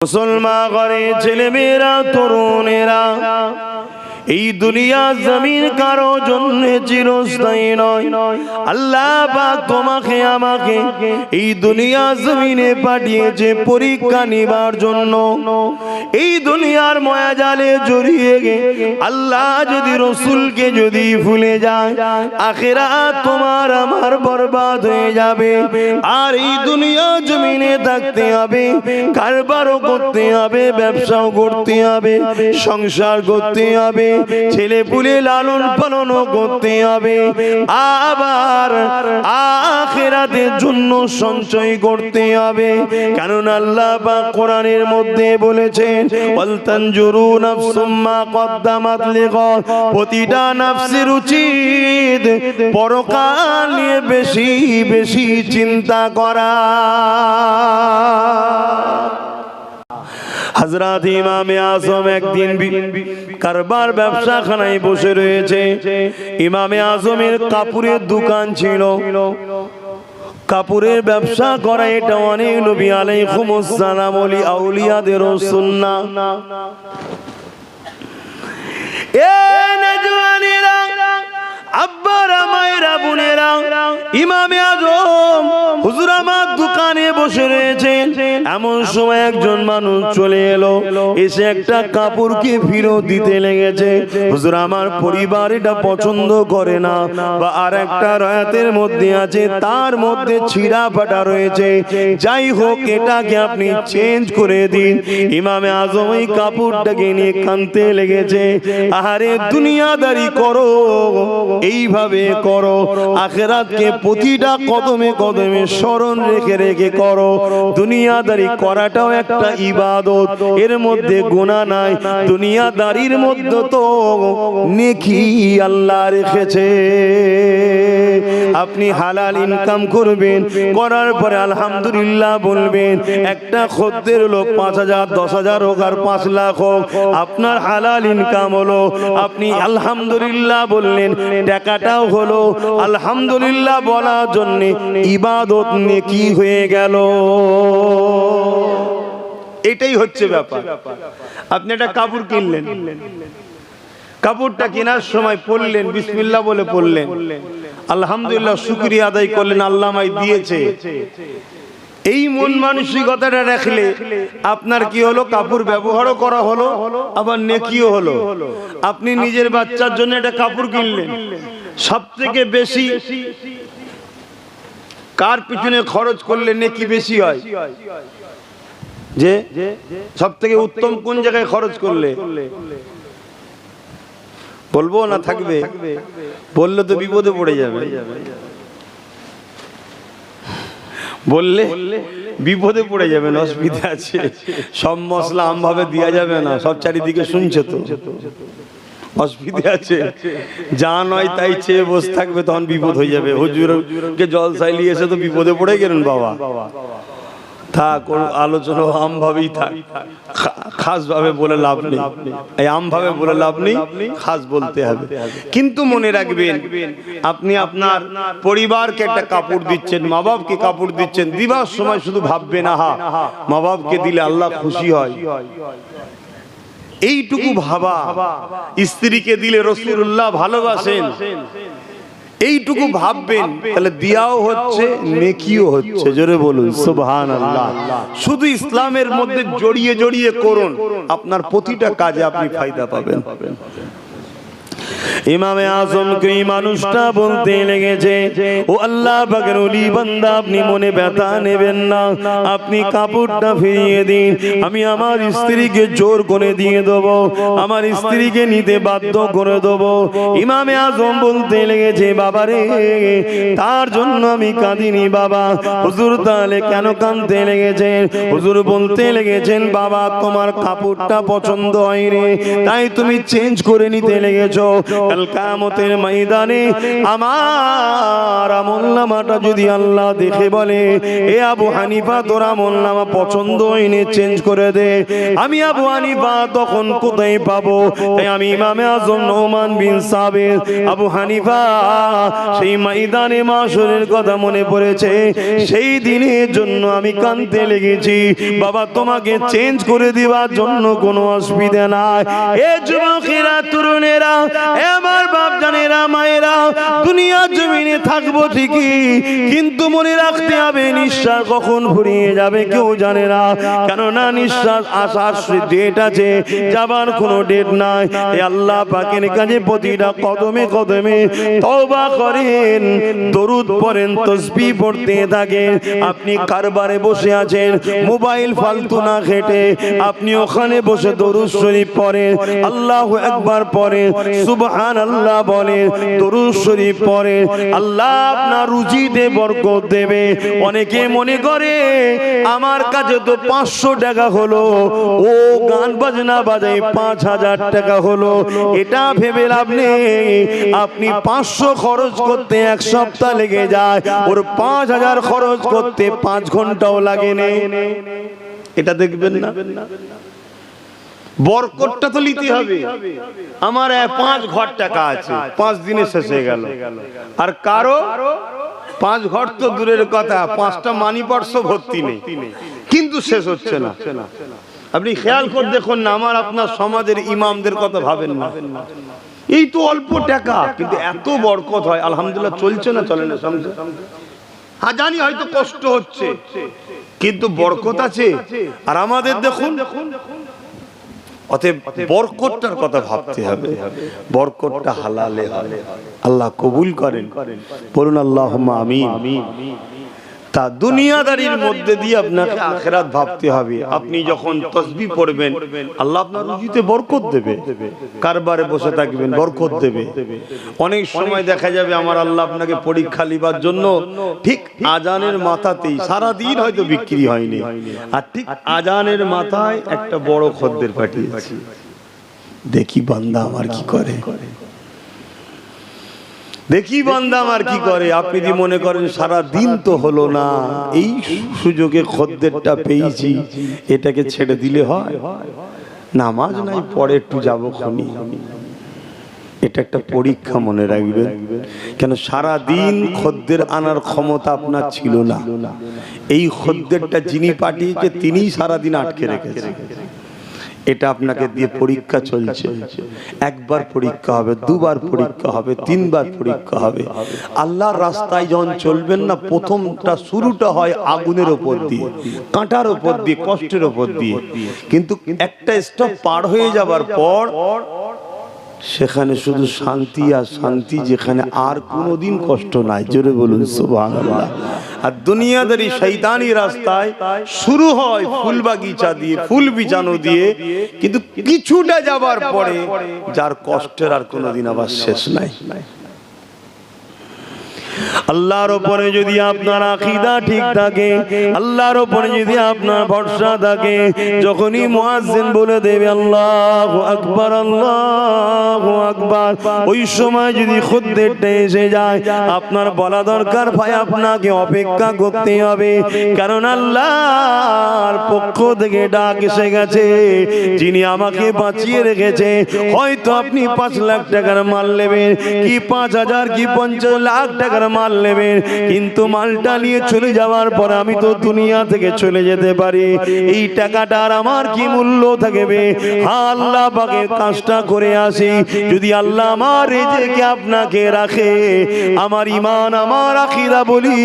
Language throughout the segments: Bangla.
মুসলমান ঘরে ছেলেমেয়েরা তরুণেরা এই দুনিয়া জমিন কারো জন্য চিরস্থায়ী নয়। আল্লাহ পাক তোমাকে আমাকে এই দুনিয়া জমিনে পাঠিয়েছে পরীক্ষা নিবার জন্য। এই দুনিয়ার মায়াজালে জড়িয়ে গে আল্লাহ যদি রসুলকে যদি ভুলে যায়, আখিরাত তোমার আমার বরবাদ হয়ে যাবে। আর এই দুনিয়া জমিনে থাকতে হবে, কারবারও করতে হবে, ব্যবসাও করতে হবে, সংসার করতে হবে, ছেলে পুলে লালন পালনও করতে হবে, আবার আখিরাতের জন্য সঞ্চয় করতে হবে। কারণ আল্লাহ পাক কোরআনের মধ্যে বলেছেন, ওয়াল তানজুরু নাফসুম মা কদ্দামাত লিগাদ, প্রতিটা নাফসের উচিত পরকাল নিয়ে বেশি বেশি চিন্তা করা। হযরত ইমামে আজম একদিন কারবার ব্যবসাখানায় বসে রয়েছে। ইমামে আজমের কাপড়ের দোকান ছিল। কাপড়ের ব্যবসা করা এটা অনেক নবী আলাইহিমুস সালাম ওলি আউলিয়াদের সুন্নাহ। এ নজওয়ানেরা, আব্বারা, মায়েরা, বোনেরা, ইমামে আজম হুজুর আমার দোকানে বসে রয়েছেন। এমন সময় একজন মানুষ চলে এলো, এসে একটা কাপড়কে ফেরত দিতে লেগেছে। হুজুর আমার পরিবার এটা পছন্দ করে না, বা আর একটা রায়াতের মধ্যে আছে তার মধ্যে ছিঁড়া ফাটা রয়েছে, যাই হোক এটাকে আপনি চেঞ্জ করে দিন। ইমামে আজম এই কাপড়টাকে নিয়ে কাঁদতে লেগেছে। আহারে দুনিয়াদারি করো, এইভাবে করো, আখিরাতকে প্রতিটা কদমে কদমে স্মরণ রেখে রেখে করো। দুনিয়াদারি করাটাও একটা ইবাদত, এর মধ্যে গুনাহ নাই। দুনিয়াদারির মধ্যে তো নেকি আল্লাহ রেখেছে। আপনি হালাল ইনকাম করবেন, করার পরে আলহামদুলিল্লাহ বলবেন। একটা খদ্দের লোক ৫,০০০, ১০,০০০ হোক আর ৫ লাখ হোক, আপনার হালাল ইনকাম হলো, আপনি আলহামদুলিল্লাহ বললেন, টাকাটাও হলো। আলহামদুলিল্লাহ বলার জন্য ইবাদত নেকি হয়ে গেল। এটাই হচ্ছে ব্যাপার। আপনি একটা কাপড় কিনলেন, কাপড়টা কেনার সময় পড়লেন, বিসমিল্লাহ বলে পড়লেন, আলহামদুলিল্লাহ শুকরিয়া আদায় করলেন, আল্লাহ আমায় দিয়েছে। এই মন মানসিকতাটা রাখলে আপনার কি হলো, কাপড় ব্যবহারও করা হলো, আবার নেকিও হলো। আপনি নিজের বাচ্চার জন্য একটা কাপড় কিনলেন, সবথেকে বেশি কার পিছনে খরচ করলে নেকি বেশি হয়? যে সবথেকে উত্তম কোন জায়গায় খরচ করলে? বলবো না থাকবে? বললে তো বিপদে পড়ে যাবে। বললে বিপদে পড়ে যাবেন, অসুবিধা আছে। সব মশলা আমভাবে দেওয়া যাবে না, সব চারিদিকে শুনছে তো, অসুবিধা আছে। যা নয় তাই চেয়ে বসে থাকবে, তখন বিপদ হয়ে যাবে। হুজুরকে জল চাইলি এসে তো বিপদে পড়ে গেলেন বাবা। থাক, আলোচনা আমভাবেই থাক, খাস ভাবে বলে লাভ নেই। এই আমভাবে বলে লাভ নেই, খাস বলতে হবে। কিন্তু মনে রাখবেন, আপনি আপনার পরিবারকে একটা কাপড় দিচ্ছেন, মা বাপকে কাপড় দিচ্ছেন, দিবার সময় শুধু ভাববেন, আহা মা বাপকে দিলে আল্লাহ খুশি হয়, এইটুকু ভাবা। স্ত্রীকে দিলে রাসূলুল্লাহ ভালোবাসেন, এইটুকু ভাববেন, তাহলে দিয়াও হচ্ছে, নেকিও হচ্ছে। জোরে বলুন সুবহানাল্লাহ। শুধু ইসলামের মধ্যে জড়িয়ে জড়িয়ে করুন, আপনার প্রতিটা কাজে আপনি ফায়দা পাবেন। ইমামে আজম কে মানুষটা বলতে লেগেছে, ও আল্লাহ পাকের ওলি বান্দা, আপনি মনে ব্যথা নেবেন না, আপনি কাপড়টা ফিরিয়ে দিন, আমি আমার স্ত্রীকে জোর করে দিয়ে দেব, আমার স্ত্রীকে নিতে বাধ্য করে দেব। ইমামে আজম বলতে লেগেছে, বাবারে তার জন্য আমি কাঁদিনি বাবা। হুজুর তাহলে কেন কাঁদতে লেগেছেন? হুজুর বলতে লেগেছেন, বাবা তোমার কাপড়টা পছন্দ হয়নি, তাই তুমি চেঞ্জ করে নিতে লেগেছো। কাল কিয়ামতের ময়দানে আমার আমলনামাটা যদি আল্লাহ দেখে বলে এ আবু হানিফা তোর আমলনামা পছন্দ হয়নি, চেঞ্জ করে দে, আমি আবু হানিফা তখন কোথায় পাবো? তাই আমি ইমামে আজম নোমান বিন সাবিত আবু হানিফা সেই ময়দানে মাশরের কথা মনে পড়েছে। সেই দিনের জন্য আমি কাঁদতে লেগেছি। বাবা তোমাকে চেঞ্জ করে দেওয়ার জন্য কোনো অসুবিধা নাই। এ যুবকেরা, তরুণেরা, আমার বাপজানেরা, মায়েরা, দুনিয়া জমিনে থাকবো ঠিকই, কিন্তু মনে রাখতে হবে নিঃশ্বাস কখন ফুরিয়ে যাবে কেউ জানে না। কেননা নিঃশ্বাস আসার ডেট আছে, যাবার কোনো ডেট নাই। আল্লাহ পাকের কাছে প্রতিটা কদমে কদমে তওবা করেন, দরুদ পড়েন, তাসবিহ পড়তে থাকেন। আপনি কারবারে বসে আছেন, মোবাইল ফালতু না ঘেটে আপনি ওখানে বসে দরুদ শরীফ পড়েন, আল্লাহু আকবার পড়েন, সুবহানাল্লাহ বলেন, দরুদ শরীফ পড়েন। আল্লাহ আপনার রুজিতে বরকত দেবে। অনেকে মনে করে আমার কাছে তো 500 টাকা হলো, ও গান বাজনা বাজায় 5000 টাকা হলো, এটা ভেবে লাভ নেই। আপনি 500 খরচ করতে 1 সপ্তাহ লেগে যায়, ওর 5000 খরচ করতে 5 ঘন্টাও লাগে না। এটা দেখবেন না, বরকতটা তো নিতে হবে। আমার 5 ঘর টাকা আছে, 5 দিনে শেষ হয়ে গেল। আর কারো 5 ঘর তো দূরের কথা, 5টা মানি পার্সও ভর্তি নেই, কিন্তু শেষ হচ্ছে না। আপনি খেয়াল করে দেখুন না, আমার আপনার সমাজের ইমামদের কথা ভাবেন না। এই তো অল্প টাকা, কিন্তু এত বরকত হয়। আলহামদুলিল্লাহ চলছে না, চলে না? জানি হয়তো কষ্ট হচ্ছে, কিন্তু বরকত আছে। আর আমাদের দেখুন, অতএব বরকতটার কথা ভাবতে হবে। বরকতটা হালালে হবে, আল্লাহ কবুল করেন, বলুন আল্লাহুম্মা আমিন। তা দুনিয়াদারির মধ্যে দিয়ে আপনাকে আখিরাত ভাবতে হবে। আপনি যখন তাসবিহ পড়বেন, আল্লাহ আপনার রুজিতে বরকত দেবে। কারবারে বসে থাকবেন, বরকত দেবে। অনেক সময় দেখা যাবে আমার আল্লাহ আপনাকে পরীক্ষা লিবার জন্য ঠিক আজানের মাথাতেই, সারা দিন হয়তো বিক্রি হয়নি, আর ঠিক আজানের মাথায় একটা বড় খদ্দের পাঠিয়েছি, দেখি বান্দা আমার কি করে, দেখি বান্দা আমার কি করে। আপনি যদি মনে করেন সারা দিন তো হলো না, এই সুযোগে খদ্দেরটা পেয়েছি, এটাকে ছেড়ে দিলে হয়? নামাজ নাই, পরে একটু যাবো খনি। এটা একটা পরীক্ষা, মনে রাখবেন। কেন সারা দিন খদ্দের আনার ক্ষমতা আপনার ছিল না। এই খদ্দেরটা যিনি পাঠিয়েছে তিনিই সারা দিন আটকে রেখেছে। এটা আপনাকে দিয়ে পরীক্ষা চলছে। একবার পরীক্ষা হবে, দুবার পরীক্ষা হবে, 3 বার পরীক্ষা হবে। আল্লাহর রাস্তায় যখন চলবেন না, প্রথমটা শুরুটা হয় আগুনের উপর দিয়ে, কাঁটার উপর দিয়ে, কষ্টের উপর দিয়ে, কিন্তু একটা স্টপ পার হয়ে যাবার পর সেখানে শুধু শান্তি আর শান্তি, যেখানে আর কোনোদিন কষ্ট নাই। জোরে বলুন সুবহানাল্লাহ। আর দুনিয়াদারি শয়তানি রাস্তায় শুরু হয় ফুল বাগিচা দিয়ে, ফুল বিছানো দিয়ে, কিন্তু কিছুটা যাবার পরে যার কষ্টের আর কোনোদিন আবার শেষ নাই। আল্লাহর উপরে যদি আপনার আকীদা ঠিক থাকে, আল্লাহর উপরে যদি আপনার ভরসা থাকে, যখনই মুয়াজ্জিন বলে দেবে আল্লাহু আকবার, আল্লাহু আকবার, ওই সময় যদি খদ্দেরটা এসে যায়, আপনার বলা দরকার ভাই আপনাকে অপেক্ষা করতে হবে, কারণ আল্লাহর পক্ষ থেকে ডাক এসে গেছে। যিনি আমাকে বাঁচিয়ে রেখেছে, হয়তো আপনি 5 লাখ টাকার মাল নেবেন, কি 5000 কি 50 লাখ টাকার মাল নেবেন, কিন্তু মালটা নিয়ে চলে যাওয়ার পর আমি তো দুনিয়া থেকে চলে যেতে পারি, এই টাকাটার আমার কি মূল্য থাকবে? আল্লাহ পাকের কাজটা করে আসি। যদি আল্লাহ আমার রিজিকে আপনাকে রাখে, আমার ঈমান, আমার আকীদা বলি,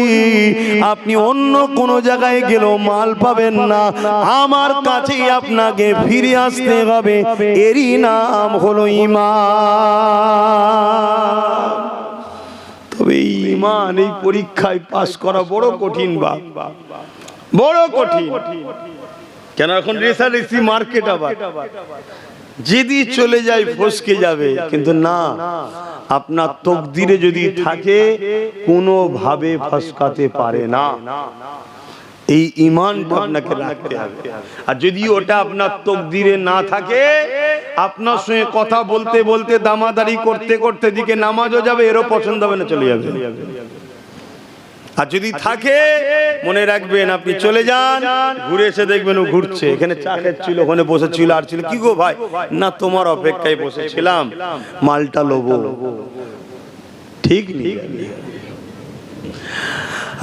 আপনি অন্য কোন জায়গায় গেলেও মাল পাবেন না, আমার কাছেই আপনাকে ফিরে আসতে হবে। এরই নাম হলো ঈমান। তবে এই ঈমান, এই পরীক্ষায় পাস করা বড় কঠিন, বড় কঠিন। কেন এখন রেসারেসি মার্কেট, আবার যদি চলে যায় ফসকে যাবে, কিন্তু না, আপনার তকদিরে যদি থাকে কোনোভাবে ফসকাতে পারে না। এই ঈমানটা আপনাকে রাখতে হবে। আর যদি ওটা আপনার তকদিরে না থাকে, আপনার সঙ্গে কথা বলতে বলতে দামাদারি করতে করতে দিকে নামাজও যাবে, এরও পছন্দ হবে না, চলে যাবে। আর যদি থাকে, মনে রাখবেন আপনি চলে যান, ঘুরে এসে দেখবেন ও ঘুরছে, এখানে চা খাচ্ছিল, ওখানে বসেছিল, আর ছিল কি গো ভাই, না তোমার অপেক্ষায় বসেছিলাম, মালটা লোবো। ঠিক নেই।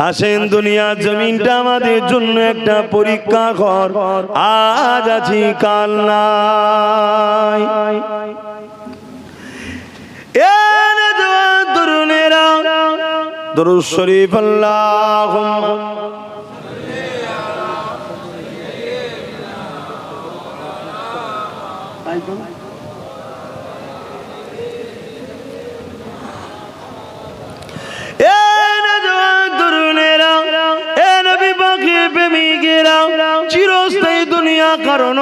আসেন, দুনিয়া জমিনটা আমাদের জন্য একটা পরীক্ষা ঘর, আজ আছি কাল নাই। তরুণেরা দরুদ শরীফ আল্লাহুম্মা চিরস্থায়ী দুনিয়া কারণ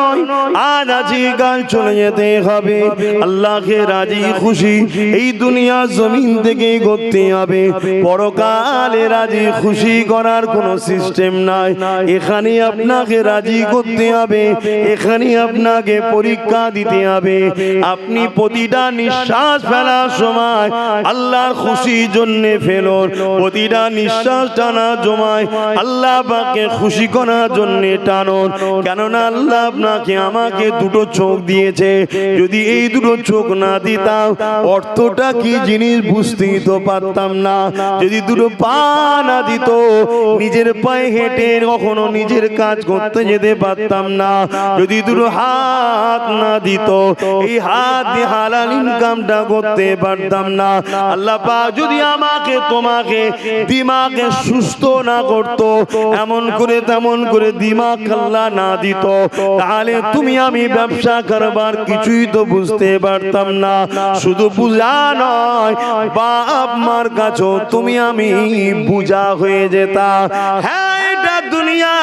আজ আছি কাল চলে যেতে হবে। আল্লাহকে রাজি খুশি এই দুনিয়া জমিন থেকে করতে হবে, পরকালে রাজি খুশি করার কোনো সিস্টেম নাই। এখানে আপনাকে রাজি করতে হবে, এখানে আপনাকে পরীক্ষা দিতে হবে। আপনি প্রতিটা নিঃশ্বাস ফেলার সময় আল্লাহর খুশির জন্য ফেলুন, প্রতিটা নিঃশ্বাস টানার সময় আল্লাহ পাককে খুশি করার জন্য টানুন। কেননা আল্লাহ আপনাকে আমাকে দুটো চোখ দিয়েছে, যদি এই দুটো চোখ না দিতাম অর্থটা কি জিনিস বুঝতেই তো পারতাম না। যদি দুটো পা না দিত, নিজের পায়ে হেঁটে কখনো নিজের কাজ করতে যেতে পারতাম না। যদি দুটো হাত না দিত, এই হাত দিয়ে হালাল ইনকামটা করতে পারতাম না। আল্লাহ পাক যদি আমাকে তোমাকে দিমাগে সুস্থ না করত, এমন করে তেমন করে দিমাগ আল্লাহ না দিত, তাহলে তুমি আমি ব্যবসা কারবার কিছুই তো বুঝতে পারতাম না। শুধু বুঝা নয়, বাপ মার কাছেও তুমি আমি বুঝা হয়ে যেতাম। হ্যাঁ, এটা দুনিয়া,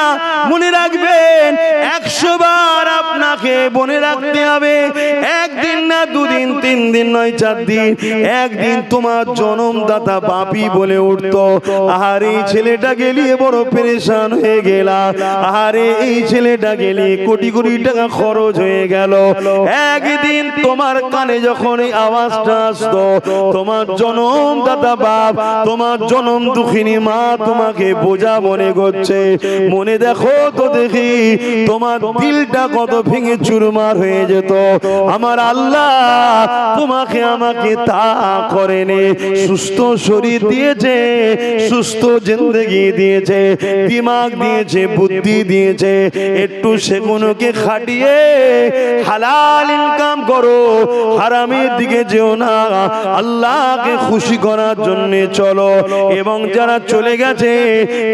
মনে রাখবেন 100 বার আপনাকে মনে রাখতে হবে। একদিন না, দুদিন, 3 দিন নয়, 4 দিন, একদিন তোমার জন্মদাতা বাপি বলে উঠতো, আরে এই ছেলেটা গেলিয়ে বড় পেরেশান হয়ে গেলা, আরে এই ছেলেটা গেলিয়ে কোটি কোটি টাকা খরচ হয়ে গেল। একদিন তোমার কানে যখন এই আওয়াজটা আসতো, তোমার জন্মদাতা বাপ, তোমার জন্ম দুঃখিনী মা তোমাকে বোঝা মনে করছে, মনে দেখো তো দেখি তোমার দিলটা কত ভেঙে চুরমার হয়ে যেত। আমার আল্লাহ তোমাকে আমাকে তা করেনি, সুস্থ শরীর দিয়েছে, সুস্থ জিন্দেগি দিয়েছে, দিমাগ দিয়েছে, বুদ্ধি দিয়েছে। একটু সেগুলোকে খাটিয়ে হালাল ইনকাম করো, হারামের দিকে যেও না, আল্লাহকে খুশি করার জন্য চলো। এবং যারা চলে গেছে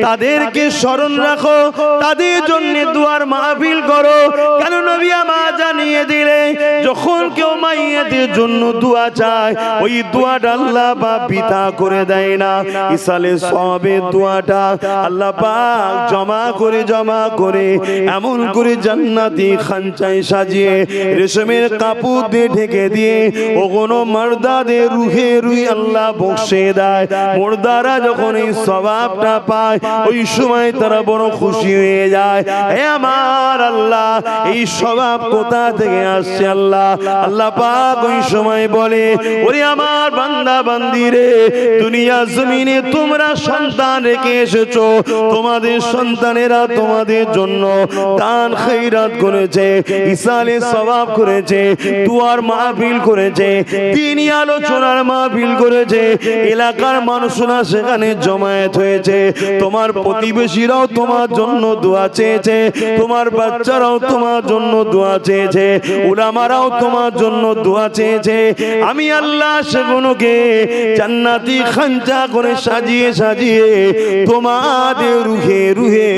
তাদেরকে স্মরণ রাখো, তাদের জন্য দুয়ার মাহফিল করো। কেন নবী আমার জানিয়ে দিলে, যখন কেউ মাইয়াদের জন্য দোয়া চায়, ওই দোয়াটা আল্লাহ পাক পিতা করে দেয় না। ইসালে সবের দোয়াটা আল্লাহ পাক জমা করে এমন করে জান্নাতি খানচায় সাজিয়ে রেশমের কাপড় দিয়ে ঢেকে দিয়ে ওগুলো মারদাদের রুহে রুই আল্লাহ বসে দেয়। মুর্দারা যখন এই সওয়াবটা পায়, ওই সময় তারা বড় খুশি হয়ে যায়। হে আমার আল্লাহ, এই সওয়াব কোথা থেকে আসছে আল্লাহ? আল্লাহ পাক ওই সময় বলে, ওরে আমার বান্দা বান্দিরে, দুনিয়া জমিনে তোমরা সন্তান রেখে এসেছো, তোমাদের সন্তানেরা তোমাদের জন্য দান খৈরাত করেছে, ইসালে সওয়াব করেছে, দুয়ার মাহফিল করেছে, দ্বীনি আলোচনার মাহফিল করেছে, এলাকার মানুষরা সেখানে জমায়েত হয়েছে। তোমার প্রতিবেশীরাও তোমার জন্য দোয়া চেয়েছে, তোমার বাচ্চারাও তোমার জন্য দোয়া চেয়েছে, উলামারাও তোমার জন্য দোয়া চেয়েছে। আমি আল্লাহ সেগুলোকে জান্নাতি খানচা করে সাজিয়ে সাজিয়ে তোমাদের রুহে রুহে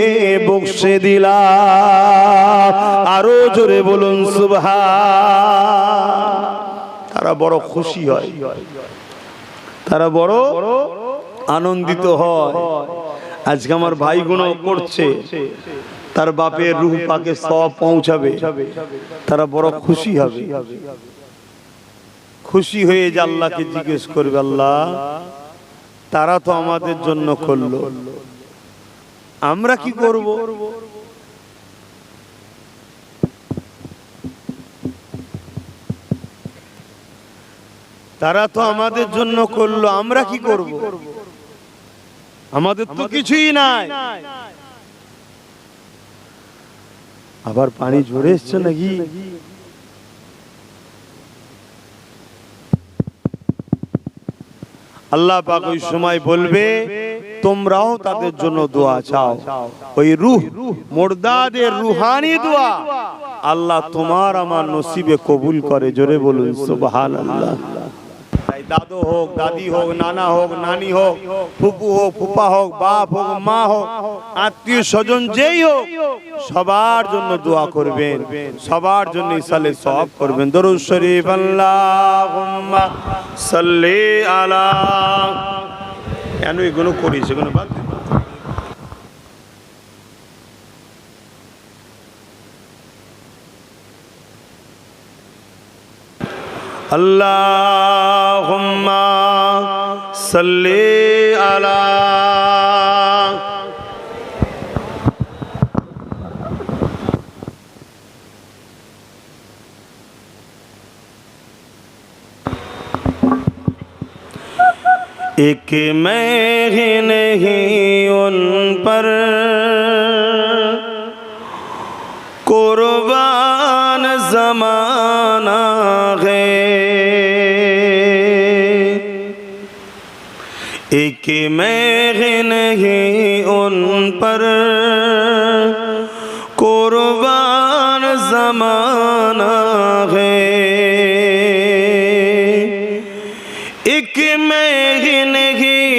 বক্সে দিলাম। আরো জোরে বলুন সুবহান। তারা বড় খুশি হয়, তারা বড় আনন্দিত হয়। আজকে আমার ভাইগুলো করছে, তার বাপের রূহ পাকে সওয়াব পৌঁছাবে, তারা বড় খুশি হবে। খুশি হয়ে যে আল্লাহকে জিজ্ঞেস করবে, আল্লাহ তারা তো আমাদের জন্য করলো, আমরা কি করব? তারা তো আমাদের জন্য করলো, আমরা কি করব? আমাদের তো কিছুই নাই। আবার পানি ঝরে এসছে নাকি? আল্লাহ পাক ওই সময় বলবে তোমরাও তাদের জন্য দোয়া চাও। ওই রূহ মুর্দাদের রুহানি দোয়া আল্লাহ তোমার আমার নসিবে কবুল করে। জোরে বলুন সুবহানাল্লাহ। দাদু হোক, দাদি হোক, নানা হোক, নানি হোক, ফুপু হোক, ফুপা হোক, বাপ হোক, মা হোক, আত্মীয় স্বজন যেই হোক, সবার জন্য দোয়া করবেন, সবার জন্য ইসালে সওয়াব করবেন। দরুদ শরীফ আল্লাহুম্মা সাল্লি আলা। কেন এগুলো করিস? এগুলো বাদ দে। আল্লাহুম্মা সাল্লি আলা। एक मैं ही नहीं उन पर कुर्बान ज़माना है, एक मैं ही नहीं उन पर कुर्बान ज़माना है, एक मैं ही नहीं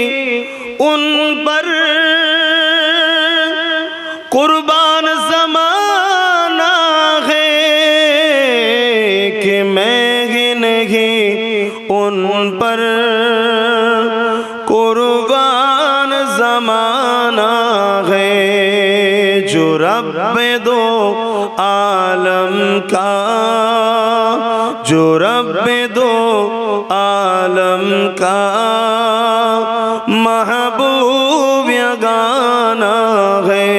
उन पर कुर्बान ज़माना है, कि मैं ही नहीं उन पर कुर्बान ज़माना है, जो रब दो आलम का, जो रब दो आलम का महबूब यगाना है,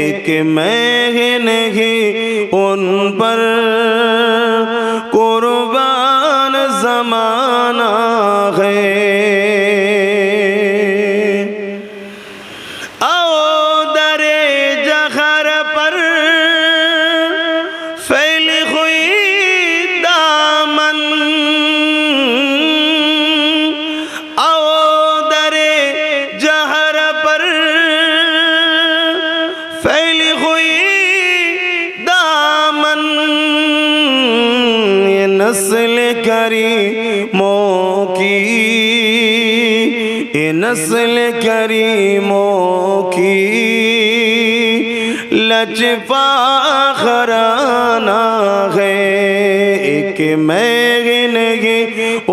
एक मैं ही नहीं उन पर कुर्बान ज़माना है। आओ दरे जहर पर फैली हुई दामन, आओ दरे जहर पर फैली हुई दामन, ये नस्ल करीमों की, ये नस्ल करीमों की लजपा खराना है, एक मैं ही नहीं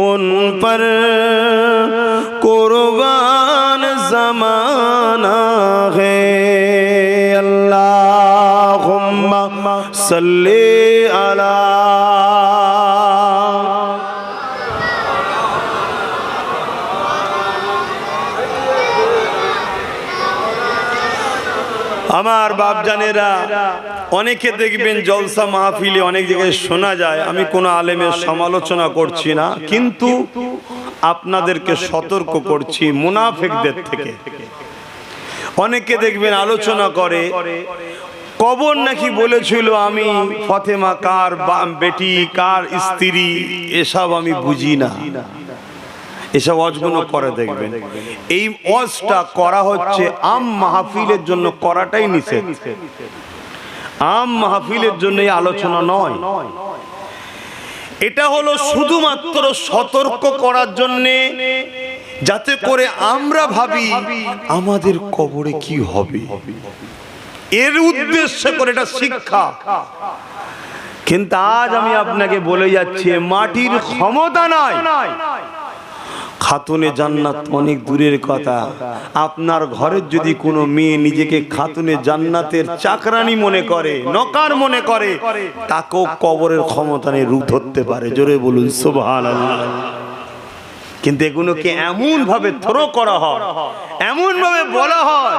उन पर कुर्बान ज़माना है। अल्लाहुम्मा सल्ली अला। আমার বাপ জানেরা, অনেকে দেখবেন জলসা মাহফিলে অনেক জায়গায় শোনা যায়, আমি কোনো আলেমের সমালোচনা করছি না, কিন্তু আপনাদেরকে সতর্ক করছি মুনাফিকদের থেকে। অনেকে দেখবেন আলোচনা করে কবর নাকি বলেছিল আমি ফাতেমা কার বেটি কার স্ত্রী, এসব আমি বুঝি না, এসব ওয়াজগুলো করে দেখবেন। এই ওয়াজটা করা হচ্ছে আম মাহফিলের জন্য, করাটাই নিষেধ। আম মাহফিলের জন্য এই আলোচনা নয়, এটা হলো শুধুমাত্র সতর্ক করার জন্য, যাতে করে আমরা ভাবি আমাদের কবরে কি হবে, এর উদ্দেশ্য করে এটা শিক্ষা। কিন্তু আজ আমি আপনাকে বলে যাচ্ছি মাটির ক্ষমতা নাই। খাতুনে জান্নাত অনেক দূরের কথা, আপনার ঘরের যদি কোনো মেয়ে নিজেকে খাতুনে জান্নাতের চাকরানি মনে করে, নকার মনে করে, তাকেও কবরের ক্ষমতা নিয়ে রূপ ধরতে পারে। জোরে বলুন সুবহানাল্লাহ। কিন্তু এগুলোকে এমন ভাবে থ্রো করা হয়, এমন ভাবে বলা হয়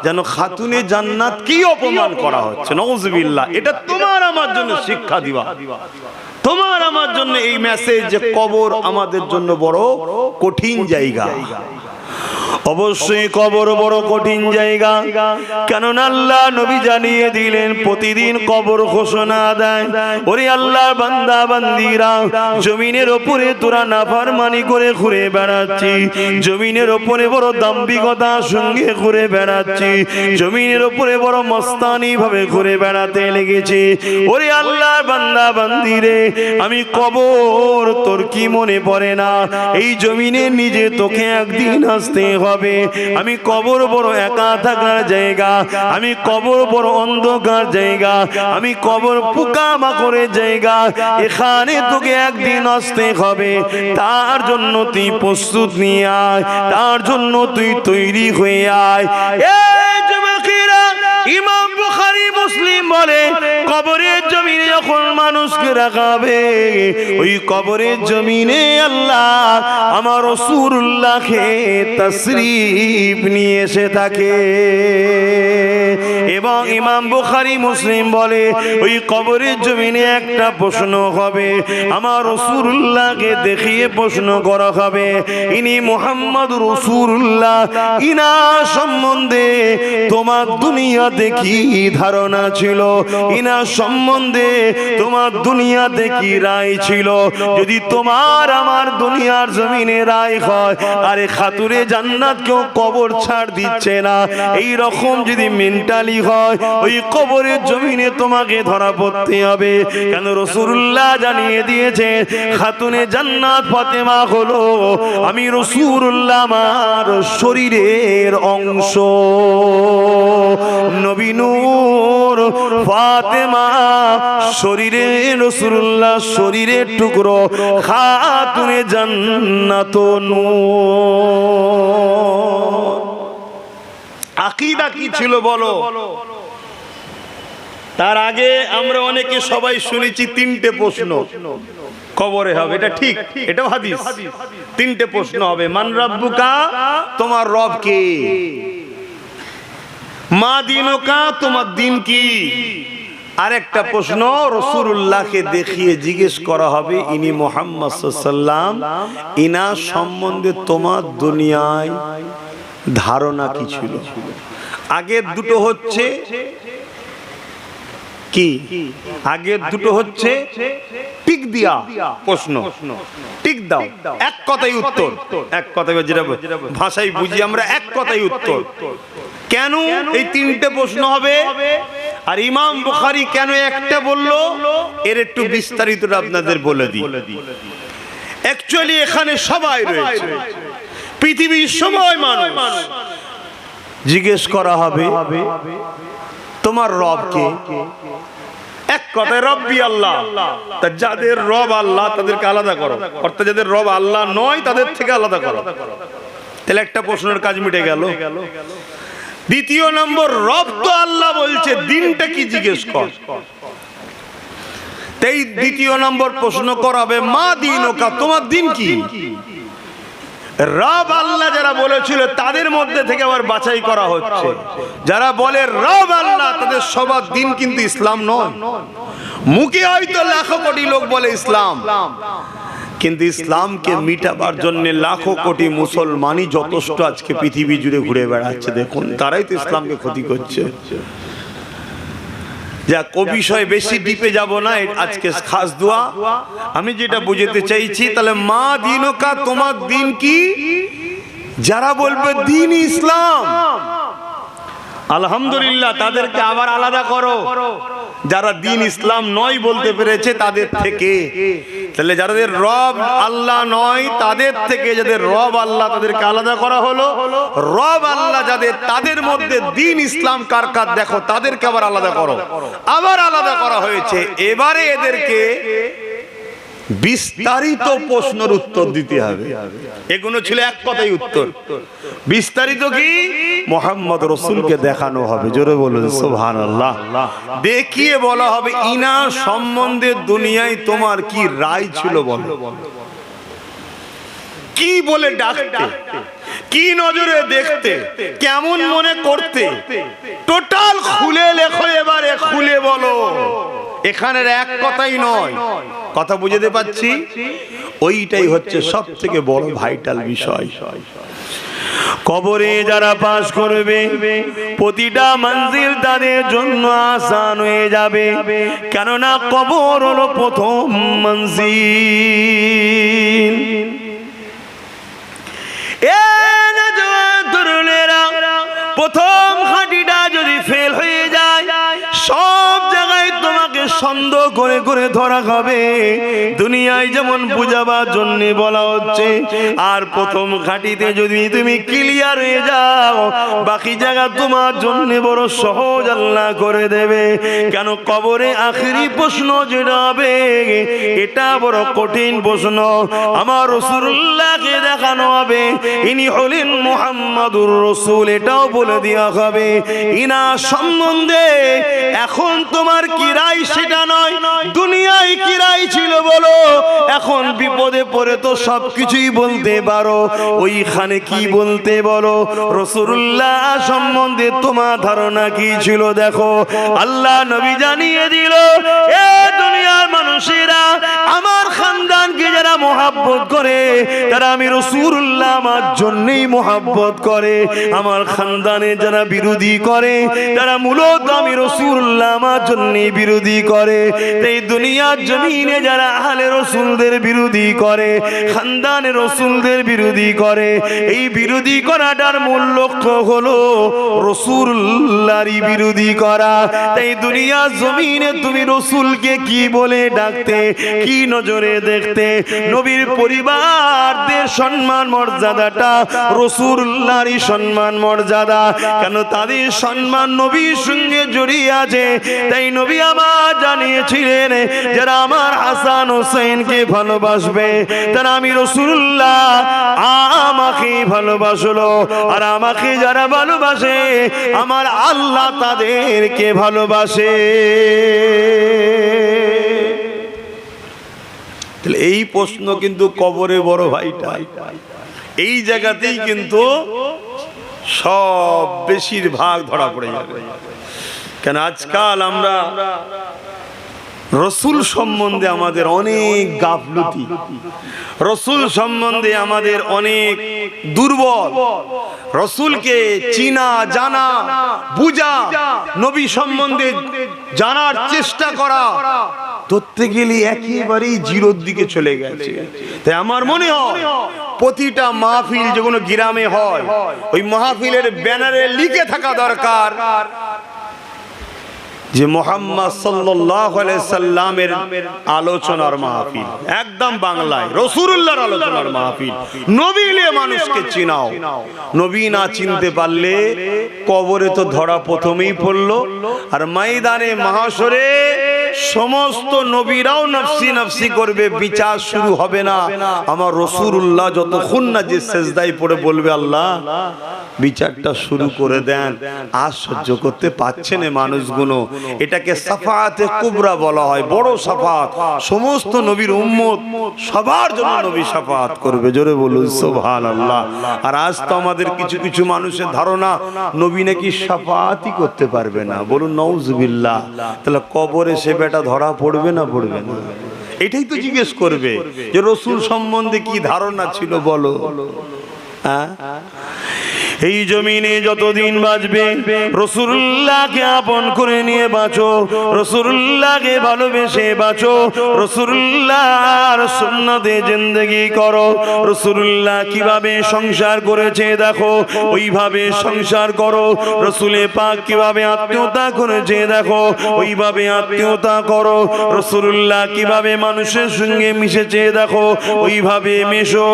যেন খাতুনে জান্নাত কি অপমান করা হচ্ছে, নাউজুবিল্লাহ। এটা তোমার আমার জন্য শিক্ষা দিবা, তোমার আমার জন্য এই মেসেজ যে কবর আমাদের জন্য বড় কঠিন জায়গা। অবশ্যই কবর বড় কঠিন জায়গা, কেননা আল্লাহ নবী জানিয়ে দিলেন প্রতিদিন কবর ঘোষণা দেয়, ওরে আল্লাহর বান্দা বান্দিরা, জমিনের ওপরে তোরা নাফরমানি করে ঘুরে বেড়াচ্ছি, জমিনের ওপরে বড় দাম্ভিকতার সঙ্গে ঘুরে বেড়াচ্ছি, জমিনের ওপরে বড় মস্তানি ভাবে ঘুরে বেড়াতে লেগেছি, ওরে আল্লাহর বান্দা বান্দিরে, আমি কবর তোর কি মনে পড়ে না? এই জমিনে নিজে তোকে একদিন আসতে হবে। আমি কবর বড় একা থাকার জায়গা, আমি কবর বড় অন্ধকার জায়গা, আমি কবর পোকামাকড়ের জায়গা, এখানে তোকে একদিন আসতে হবে। তার জন্য তুই প্রস্তুত নিয়ে আয়, তার জন্য তুই তৈরি হয়ে আয়। এই যুবকেরা, ইমাম বুখারী মুসলিম বলে কবরের জমিনে যখন মানুষকে রাখাবে, ওই কবরের জমিনে আল্লাহ আমার রাসূলুল্লাহকে তাশরীফ নিয়ে এসে থাকে। এবং ইমাম বুখারী মুসলিম বলে ওই কবরের জমিনে একটা প্রশ্ন হবে, আমার রাসূলুল্লাহকে দেখিয়ে প্রশ্ন করা হবে, ইনি মুহাম্মদ রাসূলুল্লাহ, ইনা সম্বন্ধে তোমার দুনিয়াতে কি ধারণা ছিল, ইনা সম্বন্ধে তোমার দুনিয়াতে কি রায় ছিল? যদি তোমার আমার দুনিয়ার জমিনে রায় হয়, আরে খাতুরে জান্নাত কেউ কবর ছাড় দিচ্ছে না, এই রকম যদি মেন্টালি হয়, ওই কবরের জমিনে তোমাকে ধরা পড়তে হবে। কেন রাসূলুল্লাহ জানিয়ে দিয়েছে খাতুনে জান্নাত ফাতেমা হলো আমি রাসূলুল্লাহ আমার শরীরের অংশ, নবী নূর ফাতেমা শরীরে রাসূলুল্লাহ শরীরের টুকরো, খাতুনে জান্নাত নূর। আকীদা কি ছিল বলো? তার আগে আমরা অনেকে সবাই শুনেছি তিনটে প্রশ্ন কবরে হবে, এটা ঠিক, এটাও হাদিস। তিনটে প্রশ্ন হবে, মান রাব্বুকা, তোমার রব কে, মা দিনুকা, তোমার দিন কি, আরেকটা প্রশ্ন রাসূলুল্লাহকে দেখিয়ে জিজ্ঞেস করা হবে ইনি মুহাম্মদ সাল্লাল্লাহু আলাইহি ওয়াসাল্লাম, ইনা সম্বন্ধে তোমার দুনিয়ায় ধারণা কি ছিল। আগের দুটো হচ্ছে কি, আগের দুটো হচ্ছে টিক দিয়া প্রশ্ন, টিক দাও, এক কথাই উত্তর, এক কথাই যেটা ভাষায় বুঝি আমরা, এক কথাই উত্তর। কেন এই তিনটে প্রশ্ন হবে আর ইমাম বুখারী কেন একটা বললো, এর একটু বিস্তারিতটা আপনাদের বলে দিই। অ্যাকচুয়ালি এখানে সবাই রয়েছে, পৃথিবীর সবাই মানুষ। জিজ্ঞেস করা হবে তোমার রব কে, এক কথায় রব্বি আল্লাহ। তা যাদের রব আল্লাহ তাদেরকে আলাদা করো, অর্থাৎ যাদের রব আল্লাহ নয় তাদের থেকে আলাদা করো। তাহলে একটা প্রশ্নের কাজ মিটে গেল। দ্বিতীয় নম্বর, রব তো আল্লাহ বলছে, দিনটা কি জিজ্ঞেস কর। তাই দ্বিতীয় নম্বর প্রশ্ন করাবে মা দিনুকা, তোমার দিন কি। রব আল্লাহ যারা বলেছিল তাদের মধ্যে থেকে আবার বাছাই করা হচ্ছে, যারা বলে রব আল্লাহ তাদের সবার দিন কিন্তু ইসলাম নয়। মুখে হয়তো লাখো কোটি লোক বলে ইসলাম, কিন্তু ইসলামকে মিটাবার জন্য লাখো কোটি মুসলমানই যথেষ্ট আজকে পৃথিবী জুড়ে ঘুরে বেড়াচ্ছে। দেখুন, তারাই তো ইসলামকে ক্ষতি করছে। যা কো বিষয় বেশি ডিপে যাব না, আজকে খাস দোয়া আমি যেটা বুঝাতে চাইছি। তাহলে মা দিনুকা, তোমার দিন কি। যারা বলবে দিন ইসলাম, আলহামদুলিল্লাহ, তাদেরকে আবার আলাদা করো। যারা দিন ইসলাম নয় বলতে পেরেছে তাদের থেকে, তাহলে যাদের রব আল্লাহ নয় তাদের থেকে যাদের রব আল্লাহ তাদেরকে আলাদা করা হলো। রব আল্লাহ যাদের, তাদের মধ্যে দিন ইসলাম কার কার দেখো, তাদেরকে আবার আলাদা করো। আবার আলাদা করা হয়েছে। এবারে এদেরকে বিস্তারিত প্রশ্নের উত্তর দিতে হবে। এগুলো ছিল এক কথাই উত্তর। বিস্তারিত কি, মুহাম্মদ রাসূলকে দেখানো হবে। জোরে বলুন সুবহানাল্লাহ। দেখিয়ে বলা হবে ইনা সম্বন্ধে দুনিয়ায় তোমার কি রায় ছিল বলো। কি বলে ডাকতে, কি নজরে দেখতে, কেমন মনে করতে, টোটাল খুলে লেখো, এবারে খুলে বলো। এখানের এক কথাই নয়, কথা বুঝতে পারছি? ওইটাই হচ্ছে সব থেকে বড় ভাইটাল বিষয়। কবরে যারা পাশ করবে প্রতিটা মঞ্জিল তাদের জন্য আসান হয়ে যাবে, কেননা কবর হলো প্রথম মঞ্জিল। প্রথম হাঁটিটা যদি ফেল হয়ে যায়, সব জায়গায় তোমাকে সন্দেহ করে করে ধরা হবে। দুনিয়ায় যেমন বুঝাবার জন্য বলা হচ্ছে, আর প্রথম ঘাটিতে যদি তুমি ক্লিয়ার হয়ে যাও, বাকি জায়গা তোমার জন্য বড় সহজ আল্লাহ করে দেবে। কেন কবরে আখেরি প্রশ্ন যেটা হবে, এটা বড় কঠিন প্রশ্ন। আমার রাসূলুল্লাহকে দেখানো হবে ইনি হলেন মুহাম্মাদুর রাসূল, এটাও বলে দেওয়া হবে। ইনা সম্বন্ধে এখন তোমার কি রায় সেটা নয়, দুনিয়ায় কি রায় ছিল বলো। এখন বিপদে পড়ে তো সবকিছুই বলতে পারো, ওইখানে কি বলতে বলো। রাসূলুল্লাহ সম্বন্ধে তোমার ধারণা কি ছিল দেখো। আল্লাহ নবী জানিয়ে দিল, এ দুনিয়ার মানুষেরা, আমার খানদানকে যারা মহব্বত করে, তারা আমি রাসূলুল্লাহ আমার জন্যই মহব্বত করে। আমার খানদানে যারা বিরোধী করে, তারা মূলত আমি রাসূলুল্লাহ আমার জন্যই বিরোধী করে। এই দুনিয়ার জমিনে যারা আহলে রাসূলদের বিরোধী করে, খানদানে রাসূলদের বিরোধী করে, এই বিরোধী করাটার মূল লক্ষ্য হলো রাসূলুল্লাহরই বিরোধী করা। তাই দুনিয়ার জমিনে তুমি রাসূলকে কি বলে ডাকতে, কি নজরে দেখতে। নবীর পরিবারদের সম্মান মর্যাদাটা রাসূলুল্লাহরই সম্মান মর্যাদা, কেন তাদের সম্মান নবীর সঙ্গে জড়িয়ে আছে। তাই নবী আমার জানিয়েছিলেন, যারা আমার হাসান হোসেনকে ভালোবাসবে, তারা আমি রাসূলুল্লাহ আমাকে ভালোবাসলো। আর আমাকে যারা ভালোবাসে, আমার আল্লাহ তাদেরকে ভালোবাসে। এই প্রশ্ন কিন্তু কবরে বড় ভাইটা, এই জায়গাতেই কিন্তু সব বেশিরভাগ ধরা পড়ে যাবে। কেন আজকাল আমরা রসুল সম্বন্ধে আমাদের অনেক গাফলতি, রসুল সম্বন্ধে আমাদের অনেক দুর্বল। রসুলকে চিনা, জানা, বুঝা, নবী সম্বন্ধে জানার চেষ্টা করা, ধরতে গেলে একেবারেই জিরোর দিকে চলে গেছে। তাই আমার মনে হয় প্রতিটা মাহফিল যে কোনো গ্রামে হয়, ওই মাহফিলের ব্যানারে লিখে থাকা দরকার যে মুহাম্মদ সাল্লাল্লাহু আলাইহি সাল্লামের আলোচনার মাহফিল, একদম বাংলায় রাসূলুল্লাহর আলোচনার মাহফিল। নবী নিয়ে মানুষকে চিনাও। নবী না চিনতে পারলে কবরে তো ধরা প্রথমেই পড়লো, আর ময়দানে মাহশরে সমস্ত নবীরাও নফসি নফসি করবে, বিচার শুরু হবে না। আমার রাসূলুল্লাহ যতক্ষণ না যে সেজদায় পড়ে বলবে, আল্লাহ বিচারটা শুরু করে দেন, আর সহ্য করতে পারছে না মানুষগুলো। এটাকে সাফাতে কুবরা বলা হয়, বড় সাফাত। সমস্ত নবীর উম্মত সবার জন্য নবী সাফাত করবে, জোরে বলুন সুবহানাল্লাহ। আর আজ তো আমাদের কিছু কিছু মানুষের ধারণা নবী নাকি সাফাতই করতে পারবে না, বলুন নাউজুবিল্লাহ। তাহলে কবরে সে বেটা ধরা পড়বে না পড়বে না? এটাই তো জিজ্ঞেস করবে যে রাসূল সম্বন্ধে কি ধারণা ছিল বলো। এই জমিনে যতদিন বাঁচবে রাসূলুল্লাহকে আপন করে নিয়ে বাঁচো, রাসূলুল্লাহকে ভালোবেসে বাঁচো, রাসূলুল্লাহর সুন্নতে জিন্দেগি করো। রাসূলুল্লাহ কিভাবে সংসার করেছে দেখো, ওইভাবে সংসার করো। রাসূলে পাক কিভাবে আত্মীয়তা করেছে দেখো, ওইভাবে আত্মীয়তা করো। রাসূলুল্লাহ কিভাবে মানুষের সঙ্গে মিশেছে দেখো, ওইভাবে মেশো।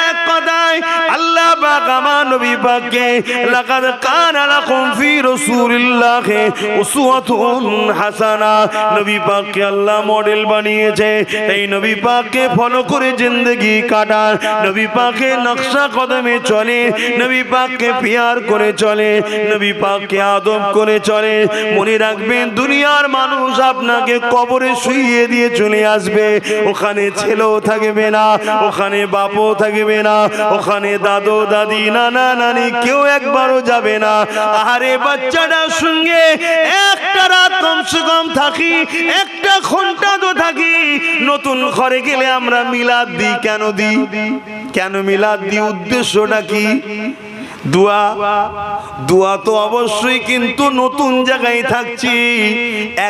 এক কথায় আল্লাহ পাক আমার নবী পাককে লাকাদ কানা লাকুম ফি রাসূলিল্লাহি উসওয়াতুন হাসানা, নবী পাককে আল্লাহ মডেল বানিয়েছে। এই নবী পাককে ফলো করে জিন্দেগি কাটান, নবী পাকের নকশা কদমে চলে, নবী পাককে পিয়ার করে চলে, নবী পাককে আদব করে চলে। মনে রাখবেন, দুনিয়ার মানুষ আপনাকে কবরে শুইয়ে দিয়ে চলে আসবে। ওখানে ছেলেও থাকবে না, ওখানে বাপও থাকবে না, ওখানে দাদু দাদি দাদি নানা নানি কেউ একবারও যাবে না। আরে বাচ্চাটার সঙ্গে একটা রাত কমসে কম থাকি, একটা ঘন্টা তো থাকি। নতুন ঘরে গেলে আমরা মিলাদ দিই, কেন দিই? কেন মিলাদ দিই? উদ্দেশ্যটা কি? দোয়া। দোয়া তো অবশ্যই, কিন্তু নতুন জায়গায় থাকছি,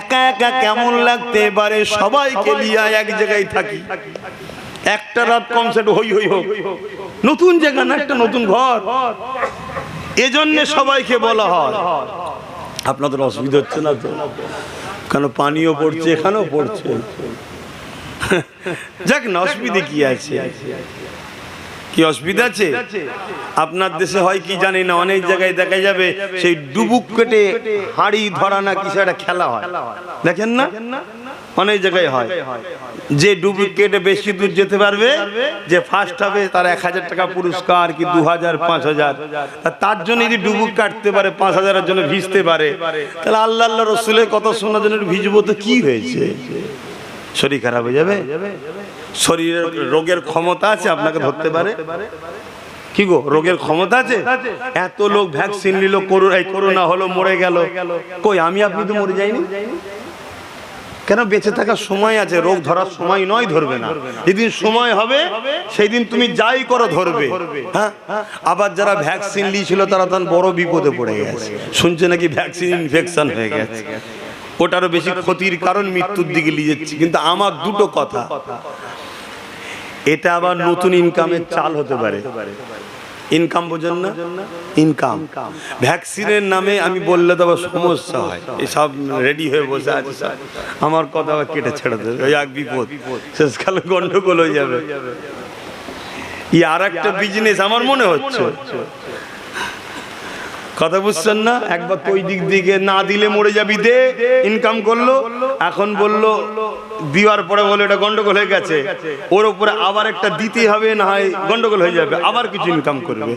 একা একা কেমন লাগতে পারে? সবাইকে নিয়ে এক জায়গায় থাকি, একটা রাত কম সেট হই হই হোক, নতুন জায়গা না, একটা নতুন ঘর, এজন্য সবাইকে বলা হয়। আপনাদের অসুবিধা হচ্ছে না তো? কেন পানিও পড়ছে, এখানেও পড়ছে, যাক না, অসুবিধে কি আছে? কি অসুবিধা আছে? আপনার দেশে হয় কি জানি না, অনেক জায়গায় দেখা যাবে সেই ডুবুক কেটে হাড়ি ধরা না কিছু একটা খেলা হয়, দেখেন না? অনেক জায়গায় হয়, যে ডুবুক কেটে বেশি দূর যেতে পারবে, যে ফার্স্ট হবে তার 1000 টাকা পুরস্কার, কি 2000, 5000। তার জন্য যদি ডুবুক কাটতে পারে, 5000-এর জন্য ভিজতে পারে, তাহলে আল্লাহ আল্লাহ রসুলের কথা শোনার জন্য ভিজবো তো কি হয়েছে? শরীর খারাপ হয়ে যাবে? শরীরের রোগের ক্ষমতা আছে আপনাকে ধরতে পারে? কি গো, রোগের ক্ষমতা আছে? এত লোক ভ্যাকসিন নিল, করোনা হলো, মরে গেল, কই আমি আপনি তো মরে যাইনি কেন? বেঁচে থাকার সময় আছে, রোগ ধরার সময় নয় ধরবে না। যেদিন সময় হবে সেই দিন তুমি যাই করো ধরবে। হ্যাঁ, আবার যারা ভ্যাকসিন নিয়েছিল তারা তখন বড় বিপদে পড়ে গেছে, শুনছে নাকি ভ্যাকসিন ইনফেকশন হয়ে গেছে, ওটারও বেশি ক্ষতির কারণ, মৃত্যুর দিকে নিয়ে যাচ্ছে। কিন্তু আমার দুটো কথা, এটা আবার নতুন ইনকামের চাল হতে পারে। ইনকাম বোঝেন না? ইনকাম ভ্যাকসিনের নামে আমি বললে তো আবার সমস্যা হয়, এসব রেডি হয়ে বসে আছে, আমার কথা আবার কেটে ছেড়ে দেবে, ওই এক বিপদ, শেষকালে গন্ডগোল হয়ে যাবে। ই আর একটা বিজনেস আমার মনে হচ্ছে, কথা বুঝছেন না? একবার তো ওই দিক দিকে না দিলে মরে যাবি, দে, ইনকাম করলো, এখন বললো দেওয়ার পরে বলে এটা গন্ডগোল হয়ে গেছে, ওর উপরে আবার একটা দিতে হবে, না হয় গন্ডগোল হয়ে যাবে, আবার কিছু ইনকাম করবে।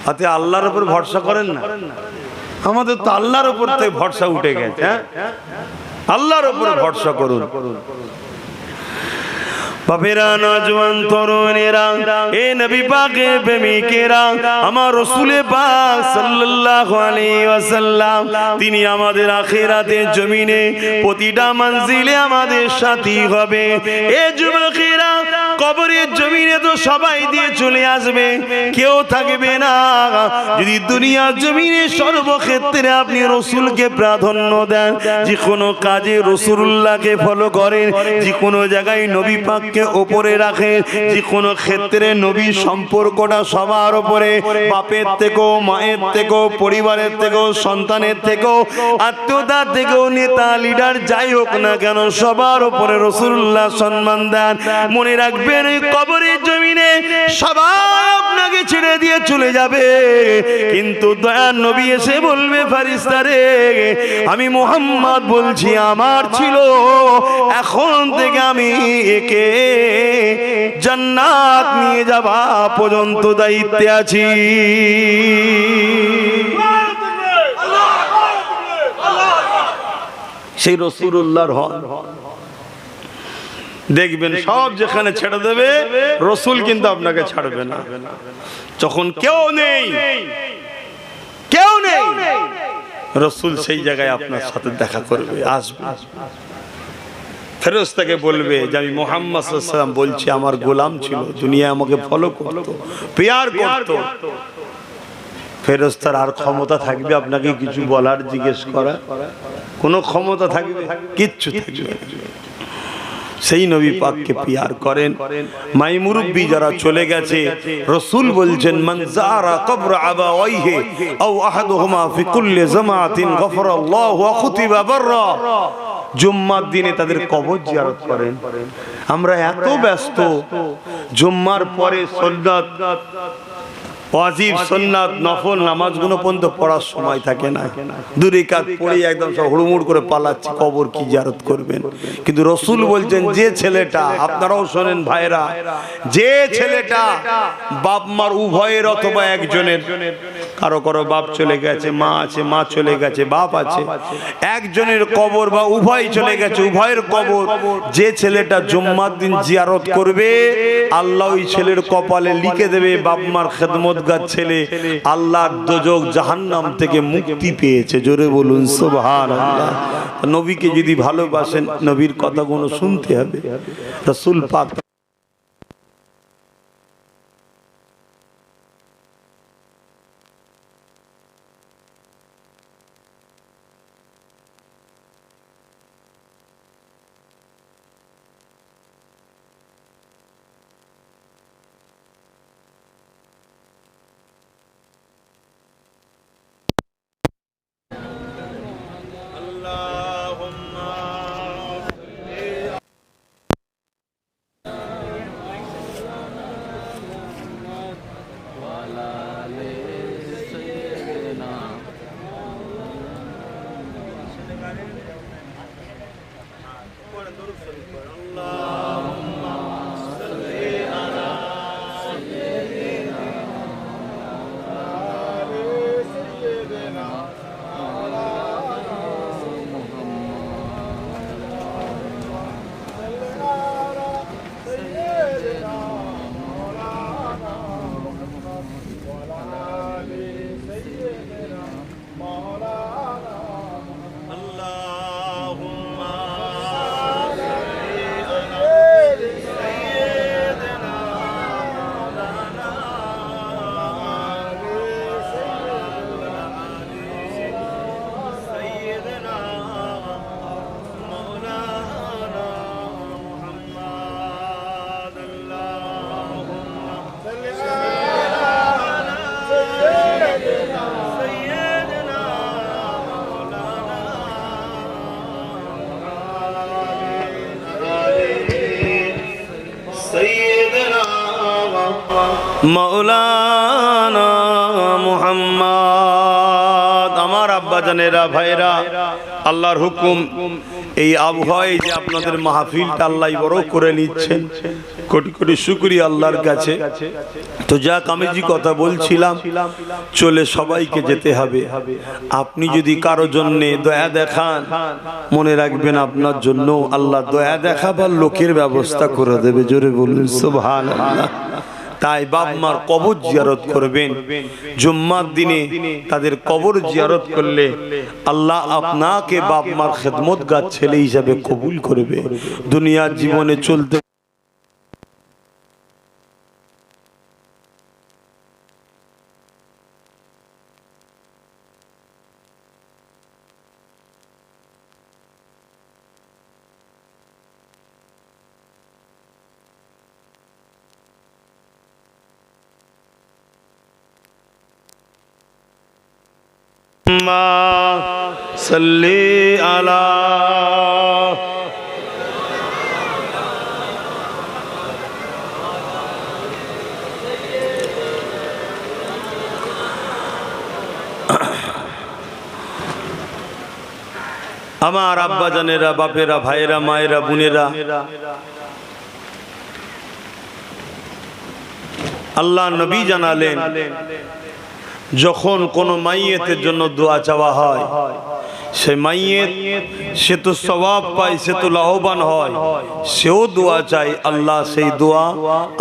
হাতে আল্লাহর উপর ভরসা করেন না? আমাদের তো আল্লাহর উপর থেকে ভরসা উঠে গেছে। হ্যাঁ, আল্লাহর উপর ভরসা করুন। বাপেরা, নওজওয়ান তরুণেরা, এ নবী পাকের প্রেমিকেরা, আমার রাসূলে পাক সাল্লাল্লাহু আলাইহি ওয়াসাল্লাম, তিনি আমাদের আখিরাতের জমিনে প্রতিটা মঞ্জিলে আমাদের সাথী হবে। এ যুবকেরা, কবরের জমিনে তো সবাই দিয়ে চলে আসবে, কেউ থাকবে না। যদি দুনিয়ার জমিনে সর্বক্ষেত্রে আপনি রাসূলকে প্রাধান্য দেন, যে কোনো কাজে রাসূলুল্লাহকে ফলো করেন, যে কোনো জায়গায় নবী পাক উপরে রাখে, যে কোনো ক্ষেত্রে নবীর সম্পর্কটা সবার উপরে, বাপের থেকেও, মায়ের থেকেও, পরিবারের থেকেও, সন্তানের থেকেও, আত্মীয়তার থেকেও, নেতা লিডার যাই হোক না কেন, সবার উপরে রাসূলুল্লাহ সম্মান দেন। মনে রাখবেন, কবরের জমিনে সবাই আপনাকে ছেড়ে দিয়ে চলে যাবে, কিন্তু দয়ার নবী এসে বলবে, ফেরেশতারে, আমি মুহাম্মদ বলছি, আমার ছিল, এখন থেকে আমি একে জান্নাত নিয়ে যাওয়া পর্যন্ত দায়িত্বে আছি। সেই রাসূলুল্লাহর হন, দেখবেন সব যেখানে ছেড়ে দেবে, রাসূল কিন্তু আপনাকে ছাড়বে না। যখন কেউ নেই, কেউ নেই, রাসূল সেই জায়গায় আপনার সাথে দেখা করবে, আসবে। ফেরেশতাকে বলবে যে আমি মুহাম্মদ সাল্লাল্লাহু আলাইহি ওয়াসাল্লাম বলছি, আমার গোলাম ছিল, দুনিয়ায় আমাকে ফলো করত, প্যার করত। ফেরেশতার আর ক্ষমতা থাকবে আপনাকে কিছু বলার, জিজ্ঞেস করা? কোনো ক্ষমতা থাকবে? কিচ্ছু থাকবে না। সেই নবী পাককে প্যার করেন। মাই মুরব্বি যারা চলে গেছে, রাসূল বলছেন, মান যারা কবর আবাওয়াইহি আও আহাদুহুমা ফি কুল্লি জামাতিন গফরাল্লাহু ওয়া খুতিবা বাররা। জুম্মার দিনে তাদের কবর জিয়ারত করেন। আমরা এত ব্যস্ত, জুম্মার পরে সুন্নাত ওয়াজিব সুন্নাত নফল নামাজগুলো পর্যন্ত পড়ার সময় থাকে না, দূরে কাজ পড়ে একদম সব হুড়মুড় করে পালাচ্ছে, কবর কি জিয়ারত করবেন। কিন্তু রসুল বলছেন যে ছেলেটা, আপনারাও শোনেন ভাইরা, যে ছেলেটা বাপ মার উভয়ের অথবা একজনের, কারো কারো বাপ চলে গেছে, মা আছে, মা চলে গেছে, বাপ আছে, একজনের কবর বা উভয় চলে গেছে, উভয়ের কবর, যে ছেলেটা জুম্মার দিন জিয়ারত করবে আল্লাহ ওই ছেলের কপালে লিখে দেবে বাপ মার খেদমতগার ছেলে আল্লাহর দোজখ জাহান্নাম থেকে মুক্তি পেয়েছে। জোরে বলুন সুবহানাল্লাহ। নবীকে যদি ভালোবাসেন নবীর কথাগুলো শুনতে হবে। রাসূল পাক মাওলানা মুহাম্মদ। আমার আব্বা জানেরা ভাইরা, আল্লাহর হুকুম এই আবহাওয়ায় যে আপনাদের মাহফিলটা আল্লাহ বড় করে নিচ্ছেন, কোটি কোটি শুকরিয়া আল্লাহর কাছে। তো যাক, আমি যে কথা বলছিলাম, চলে সবাইকে যেতে হবে। আপনি যদি কারো জন্য দয়া দেখান, মনে রাখবেন আপনার জন্য আল্লাহ দয়া দেখাবার লোকের ব্যবস্থা করে দেবে। জোরে বলুন সুবহানাল্লাহ। তাই বাপ মার কবর জিয়ারত করবেন। জুম্মার দিনে তাদের কবর জিয়ারত করলে আল্লাহ আপনাকে বাপ মার খেদমতগার ছেলে হিসাবে কবুল করবে। দুনিয়ার জীবনে চলতে সাল্লি আলা আমার আব্বা জানেরা, বাপেরা, ভাইরা, মায়েরা, বোনেরা, আল্লাহ নবী জানালেন যখন কোনো মাইয়েতের জন্য দোয়া চাওয়া হয়, সে মাইয়েত সে তো সওয়াব পায়, সে তো লাভবান হয়, সেও দোয়া চায়, আল্লাহ সেই দোয়া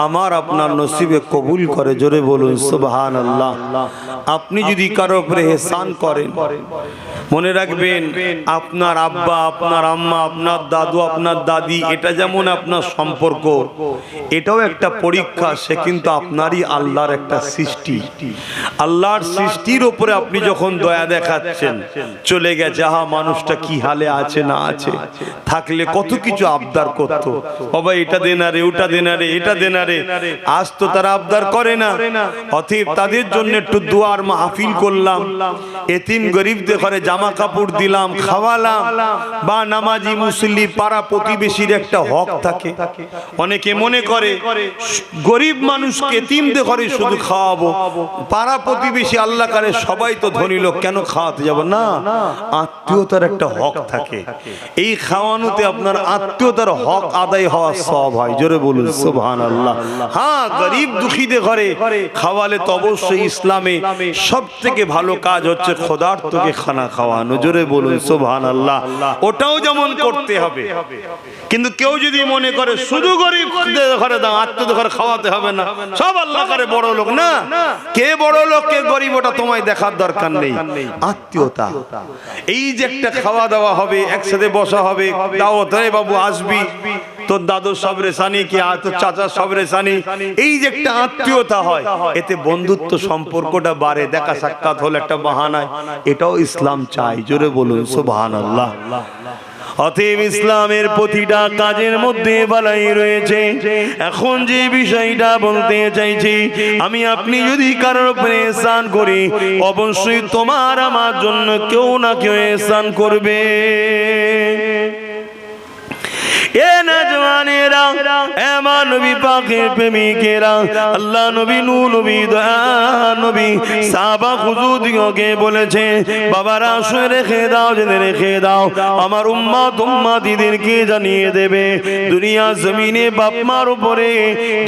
আমার আপনার নসিবে কবুল করে। জোরে বলুন সুবহানাল্লাহ। আপনি যদি কারো উপরে ইহসান করেন, মনে রাখবেন আপনার আব্বা, আপনার আম্মা, আপনার দাদু, আপনার দাদি, এটা যেমন আপনার সম্পর্ক, এটাও একটা পরীক্ষা। সে কিন্তু আপনারই আল্লাহর একটা সৃষ্টি। আল্লাহর সৃষ্টির উপরে আপনি যখন দয়া দেখাচ্ছেন, চলে গেছে যাহা মানুষটা কি হালে আছে না আছে, থাকলে কত কিছু আবদার করত, বাবা এটা দে না রে, ওটা দে না রে, এটা দে না রে। আজ তো তারা আবদার করে না। অতএব তাদের জন্য একটু দুয়ার মাহফিল করলাম, এতিম গরিবদের ঘরে জামা কাপড় দিলাম, খাওয়ালাম। বা নামাজি মুসল্লি পাড়া প্রতিবেশীর একটা হক থাকে। অনেকে মনে করে গরিব মানুষকে এতিমদের ঘরে শুধু খাওয়াবো, পাড়া প্রতিবেশী আল্লাহ করে সবাই তো ধনী লোক, কেন খাওয়াতে যাব না? আত্মীয়তার একটা হক থাকে। এই খাওয়ানোতে আপনার আত্মীয়তার হক আদায় হওয়া সব হয়। জোরে বলুন সুবহানাল্লাহ। হ্যাঁ, গরিব দুঃখীদের ঘরে খাওয়ালে তো অবশ্যই ইসলামে সব থেকে ভালো কাজ হচ্ছে খোদার্থকে খানা খাওয়ানো। জোরে বলুন সুবহানাল্লাহ। ওটাও যেমন করতে হবে, কিন্তু কেউ যদি মনে করে শুধু গরিবদের ঘরে দাও, আত্মীয়দের ঘরে খাওয়াতে হবে না, সব আল্লাহ করে বড় লোক, না, কে বড় লোক কে গরিব ওটা তোমায় দেখার দরকার নেই। আত্মীয়তা, এই যে একটা খাওয়া দাওয়া হবে, একসাথে বসা হবে, দাওয়াত, রে বাবু আসবি, তোর দাদুর সবরে সানি কি তোর চাচার সবরে সানি, এই যে একটা আত্মীয়তা হয়, এতে বন্ধুত্ব সম্পর্কটা বাড়ে। দেখা সাক্ষাৎ হলো একটা বাহানায়, এটাও ইসলাম চাই। জোরে বলুন সুবহানাল্লাহ। অতএব ইসলামের প্রতিটা কাজের মধ্যে ভালাই রয়েছে। এখন যে বিষয়টা বলতে চাইছি, আমি আপনি যদি কারোর উপরে ইহসান করি, অবশ্যই তোমার আমার জন্য কেউ না কেউ ইহসান করবে। এ নজওয়ানেরা, আমার নবী পাকের প্রেমিকেরা, আল্লাহ নবী, নূর নবী, দয়া নবী, সাহাবা হুজুরদিগকে বলেছে, বাবারা শুনে রেখে দাও, জেনে রেখে দাও, আমার উম্মত উম্মতিদেরকে জানিয়ে দেবে, দুনিয়া জমিনে বাপ মার উপরে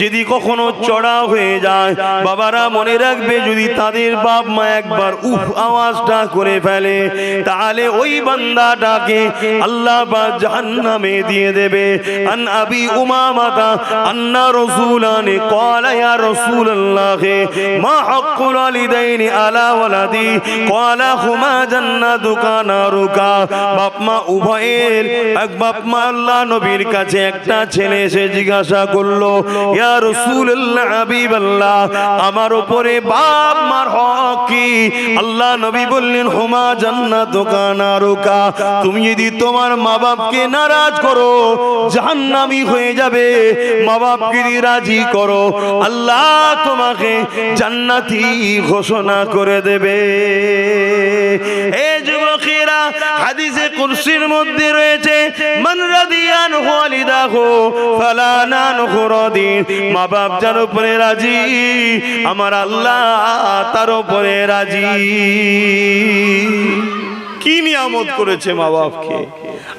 যদি কখনো চড়া হয়ে যায়, বাবারা মনে রাখবে, যদি তাদের বাপ মা একবার উফ আওয়াজটা করে ফেলে, তাহলে ওই বান্দাটাকে আল্লাহ পাক জাহান্নামে দিয়ে দেবে। আন আবি উমামাতা আন্না রাসূলানি ক্বালা ইয়া রাসূলুল্লাহ মা হাক্কুল ওয়ালিদাইনি আলা ওয়ালাদি ক্বালা হুমা জান্নাতুকা নারুকা। বাপ মা উভয়ের, এক বাপ মা আল্লাহ নবীর কাছে একটা ছেলে এসে জিজ্ঞাসা করলো, ইয়া রাসূলুল্লাহ, হাবিবাল্লাহ, আমার উপরে বাপ মার হক কি? আল্লাহ নবী বললেন, হুমা জান্নাতুকা নারুকা, তুমি যদি তোমার মা বাপকে নারাজ করো জাহান্নামী হয়ে যাবে, মা বাপকে রাজি করো আল্লাহ তোমাকে জান্নাতি ঘোষণা করে দেবে। এ যুবকেরা, হাদিসে কুরসির মধ্যে রয়েছে, মান রাদিয়ান ওয়ালিদাহু ফালা নানহু রাদিন, মা বাপ যার উপরে রাজি, আমার আল্লাহ তার উপরে রাজি। কি নিয়ামত করেছে মা বাপকে!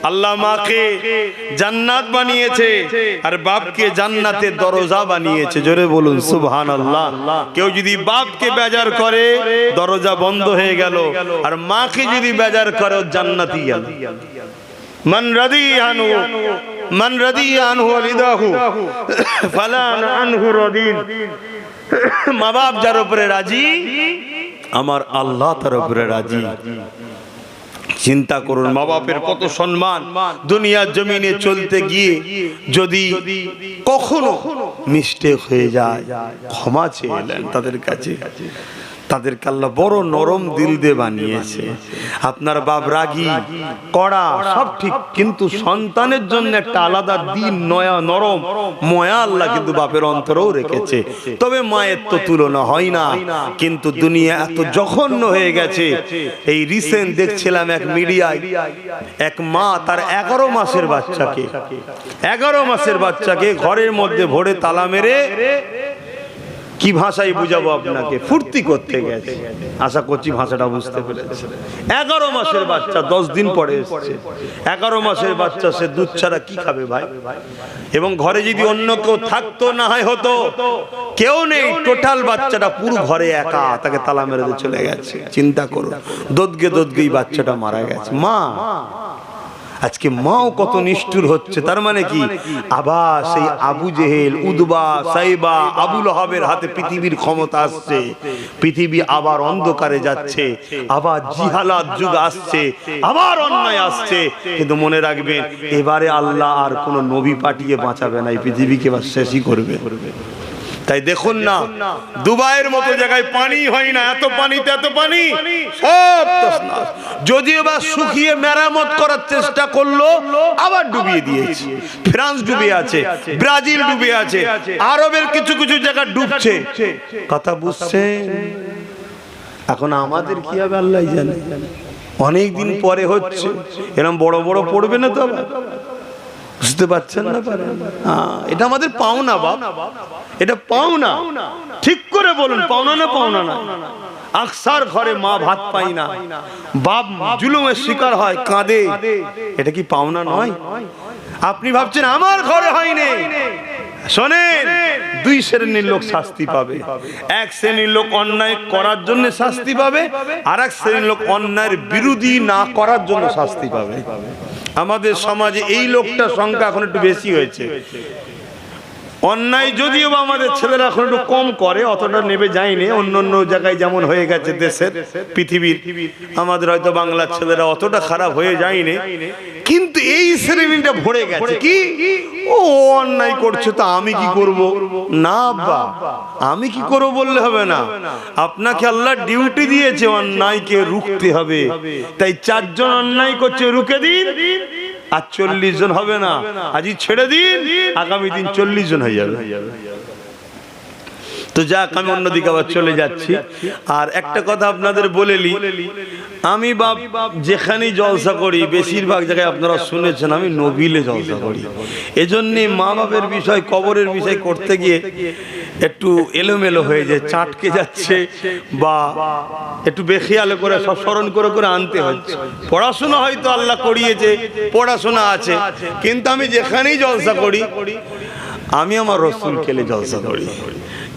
আল্লাহ মাকে জান্নাত বানিয়েছে আর বাপকে জান্নাতের দরজা বানিয়েছে। জোরে বলুন সুবহানাল্লাহ। কেউ যদি বাপকে বেজার করে, দরজা বন্ধ হয়ে গেল, আর মাকে যদি বেজার করে, জান্নাতি গেল। মান রাদিয়ানহু, মান রাদিয়ানহু ওয়ালিদাহু ফালা আনহু রাদিন, মা বাপ যার উপরে রাজি, আমার আল্লাহ তার উপরে রাজি। চিন্তা করুন, মা বাপের কত সম্মান। দুনিয়ার জমিনে চলতে গিয়ে যদি কখনো মিস্টেক হয়ে যায়, ক্ষমা চেয়ে নেন তাদের কাছে। তাদেরকে আল্লাহ বড় নরম দিল দিয়ে বানিয়েছে। আপনার বাপ রাগী, কড়া, সব ঠিক, কিন্তু সন্তানের জন্য একটা আলাদা দিন, নয়া নরম ময়া আল্লাহ কিন্তু বাপের অন্তরেও রেখেছে। তবে মায়ের তো তুলনা হয় না। কিন্তু দুনিয়া এত জঘন্য হয়ে গেছে। এই রিসেন্ট দেখছিলাম এক মিডিয়ায়, এক মা তার 11 মাসের বাচ্চাকে, 11 মাসের বাচ্চাকে ঘরের মধ্যে ভরে তালা মেরে, কি ভাষায় বুঝাবো আপনাকে, ফুর্তি করতে গেছে। আশা করছি ভাষাটা বুঝতে পেরেছে। 11 মাসের বাচ্চা, 10 দিন পরে এসেছে। 11 মাসের বাচ্চা, সে দুধ ছাড়া কি খাবে ভাই? এবং ঘরে যদি অন্য কেউ থাকতো, না হয় হতো, কেউ নেই, টোটাল বাচ্চাটা পুরো ঘরে একা, তাকে তালা মেরে দিয়ে চলে গেছে। চিন্তা করো, দোদগেই বাচ্চাটা মারা গেছে। মা, আজকে মাও কত নিষ্ঠুর হচ্ছে। তার মানে কি, আবার সেই আবু জেহেল, উদবা, সাইবা, আবু লহাবের হাতে পৃথিবীর ক্ষমতা আসছে, পৃথিবী আবার অন্ধকারে যাচ্ছে, আবার জিহালাত যুগ আসছে, আবার অন্যায় আসছে। কিন্তু মনে রাখবেন, এবারে আল্লাহ আর কোন নবী পাঠিয়ে বাঁচাবে না, এই পৃথিবীকে এবার শেষই করবে। তাই দেখুন না, দুবাইয়ের মতো জায়গায় পানি হয় না, এত পানিতে এত পানি সব তছনছ। যদিও বা শুকিয়ে মেরামত করার চেষ্টা করলো, আবার ডুবিয়ে দিয়েছে। ফ্রান্স ডুবে আছে, ব্রাজিল ডুবে আছে, আরবের কিছু কিছু জায়গা ডুবছে। কথা বুঝছেন? এখন আমাদের কি হবে আল্লাহ জানে। অনেক দিন পরে হচ্ছে, এরকম বড় বড় পড়বে না তো আবার। বুঝতে পারছেন না? এটা আমাদের পাওনা বাপ, এটা পাওনা। ঠিক করে বলুন, পাওনা না পাওনা না? আকসার ঘরে মা ভাত পাই না, বাপ জুলুমের শিকার হয়, কাঁদে, এটা কি পাওনা নয়? আপনি ভাবছেন আমার ঘরে হয়নি। শোনেন, দুই শ্রেণীর লোক শাস্তি পাবে। এক শ্রেণীর লোক অন্যায় করার জন্য শাস্তি পাবে, আর এক শ্রেণীর লোক অন্যায়ের বিরোধী না করার জন্য শাস্তি পাবে। আমাদের সমাজে এই লোকটার সংখ্যা এখন একটু বেশি হয়েছে। অন্যায় যদিও বা আমাদের ছেলেরা এখন একটু কম করে, অতটা নেবে যায়নি। অন্য অন্য জায়গায় যেমন হয়ে গেছে দেশের, পৃথিবীর, আমাদের হয়তো বাংলার ছেলেরা অতটা খারাপ হয়ে যায়নি, কিন্তু এই শ্রেণীটা ভরে গেছে। কি ও অন্যায় করছে তা আমি কি করব? না বা আমি কি করব বললে হবে না। আপনাকে আল্লাহ ডিউটি দিয়েছে অন্যায়কে রুখতে হবে। তাই 4 জন অন্যায় করছে, রুখে দিন। আর 40 জন হবে না, আজই ছেড়ে দিন, আগামী দিন 40 জন হয়ে যাবে। তো যাক, আমি অন্যদিকে আবার চলে যাচ্ছি। আর একটা কথা আপনাদের বলেলি, আমি বাপ যেখানেই জলসা করি, বেশিরভাগ জায়গায় আপনারা শুনেছেন আমি নবিলে জলসা করি। এজন্যে মা বাপের বিষয়, কবরের বিষয় করতে গিয়ে একটু এলোমেলো হয়ে যায়, চাটকে যাচ্ছে, বা একটু বেখিয়ালে করে সব স্মরণ করে করে আনতে হচ্ছে। পড়াশোনা হয়তো আল্লাহ করিয়েছে, পড়াশোনা আছে, কিন্তু আমি যেখানেই জলসা করি আমি আমার রসুল কেলে জলসা করি।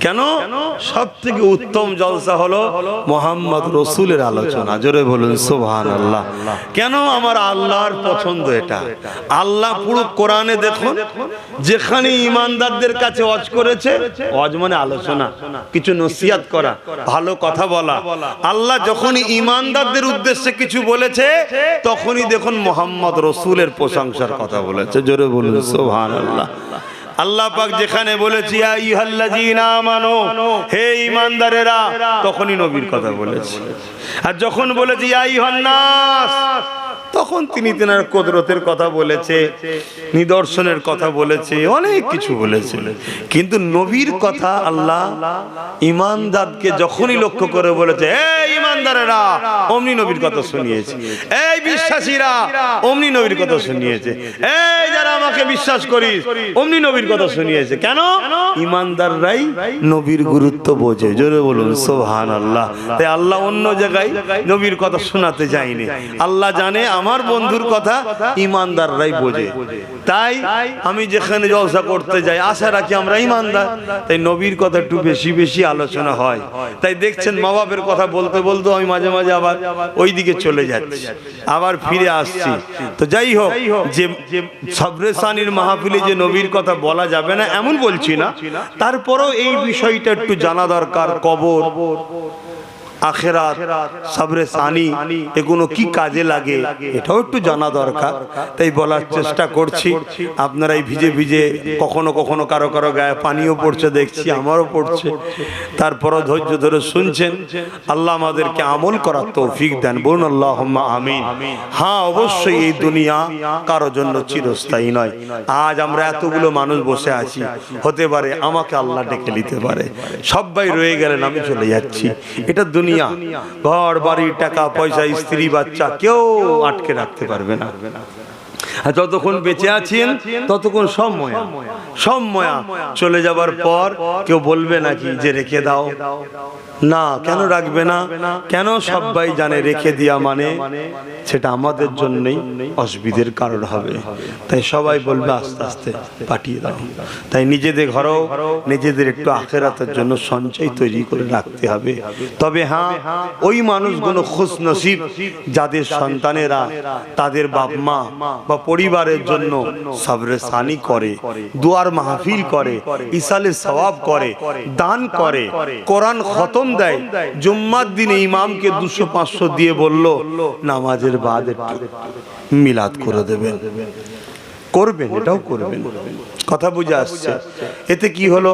কেন? সব থেকে উত্তম জলসা হলো মোহাম্মদ রসুলের আলোচনা। জোরে বলুন সুবহানাল্লাহ। কেন? আমার আল্লাহর পছন্দ এটা। আল্লাহ পুরো কোরআনে দেখুন, যেখানে ইমানদারদের কাছে ওয়াজ করেছে, ওয়াজ মানে আলোচনা, কিছু নসিহত করা, ভালো কথা বলা। আল্লাহ যখনই ইমানদারদের উদ্দেশ্যে কিছু বলেছে, তখনই দেখুন মোহাম্মদ রসুলের প্রশংসার কথা বলেছে। জোরে বলুন সুবহানাল্লাহ। আল্লাহ পাক যেখানে বলেছে ইয়া আইয়ুহাল্লাযীনা আমানু, হে ঈমানদারেরা, তখনই নবীর কথা বলেছে। আর যখন বলেছে ইয়া আইয়ুহান নাস, তখন তিনি তেনার কুদরতের কথা বলেছে, নিদর্শনের কথা বলেছে, অনেক কিছু বলেছে। কিন্তু নবীর কথা আল্লাহ ঈমানদারকে যখনই লক্ষ্য করে বলেছে, এই ঈমানদারেরা, অমনি নবীর কথা শুনিয়েছে। এই বিশ্বাসীরা, অমনি নবীর কথা শুনিয়েছে। এই যারা আমাকে বিশ্বাস করিস, অমনি নবীর কথা শুনিয়েছে। কেন? ঈমানদাররাই নবীর গুরুত্ব বোঝে। জোরে বলুন সুবহানাল্লাহ। তাই আল্লাহ অন্য জায়গায় নবীর কথা শোনাতে যায়নি। আল্লাহ জানে আমার বন্ধুর কথা ঈমানদাররাই বোঝে। তাই আমি যেখানে জলসা করতে যাই, আশা রাখি আমরা ঈমানদার, তাই নবীর কথা একটু বেশি বেশি আলোচনা হয়। তাই দেখছেন মা বাপের কথা বলতে বলতে আমি মাঝে মাঝে আবার ওই দিকে চলে যাচ্ছি, আবার ফিরে আসছি। তো যাই হোক, যে সবরে সানির মাহফিলে যে নবীর কথা বলা যাবে না এমন বলছি না, তারপরেও এই বিষয়টা একটু জানা দরকার। কবর, আখেরাত, সবরে সানি, এগুলো কি কাজে লাগে এটাও একটু জানা দরকার। তাই বলার চেষ্টা করছি। আপনারা এই ভিজে ভিজে কখনো কখনো কারো কারো গায়ে পানিও পড়ছে দেখছি, আমারও পড়ছে, তারপরও ধৈর্য ধরে শুনছেন। আল্লাহ আমাদেরকে আমল করার তৌফিক দেন। বলুন আল্লাহুম্মা আমিন। হ্যাঁ, অবশ্যই এই দুনিয়া কারো জন্য চিরস্থায়ী নয়। আজ আমরা এতগুলো মানুষ বসে আছি, হতে পারে আমাকে আল্লাহ ডেকে নিতে পারে। সবাই রয়ে গেলেন, আমি চলে যাচ্ছি। এটা দুনিয়া, ঘর বাড়ি, টাকা পয়সা, স্ত্রী বাচ্চা কেউ আটকে রাখতে পারবে না। যতক্ষণ বেঁচে আছেন ততক্ষণ সব ময়া। চলে যাবার পর কেউ বলবে নাকি যে রেখে দাও? না, কেন রাখবে না? কেন? সবাই জানে রেখে দিয়া মানে সেটা আমাদের জন্যই অসুবিধার কারণ হবে। তাই সবাই বলবে আস্তে আস্তে পাঠিয়ে দাও। তাই নিজেদের ঘরেও নিজেদের একটু আখিরাতের জন্য সঞ্চয় তৈরি করে রাখতে হবে। তবে হ্যাঁ, ওই মানুষগুলো খুশনসিব যাদের সন্তানেরা তাদের বাপ মা বা পরিবারের জন্য সবরে সানি করে, দুয়ার মাহফিল করে, ইসালে সওয়াব করে, দান করে, কোরআন খতম দেয়, জুম্মার দিনে ইমামকে 200-500 দিয়ে বলল নামাজের বাদ একটু মিলাদ করে দেবেন, করবেন, এটাও করবেন। কথা বুঝে আসছে? এতে কি হলো,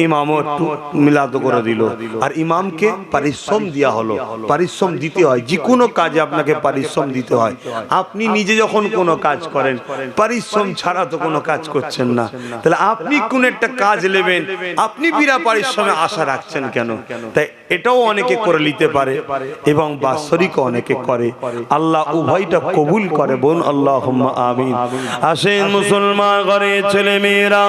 ইমামও একটু মিলাদ করে দিল, আর ইমামকে পারিশ্রম দেওয়া হলো। পারিশ্রম দিতে হয়, যে কোনো কাজে আপনাকে পারিশ্রম দিতে হয়। আপনি নিজে যখন কোনো কাজ করেন, পারিশ্রম ছাড়া তো কোনো কাজ করছেন না, তাহলে আপনি কোন একটা কাজ নেবেন, আপনি বিনা পারিশ্রমে আশা রাখছেন কেন? তাই এটাও অনেকে করে নিতে পারে এবং বাৎসরিকও অনেকে করে। আল্লাহ উভয়টা কবুল করে। বোন আল্লাহুম্মা আমিন। আসেন মুসলমান ঘরে ছেলে মেয়েরা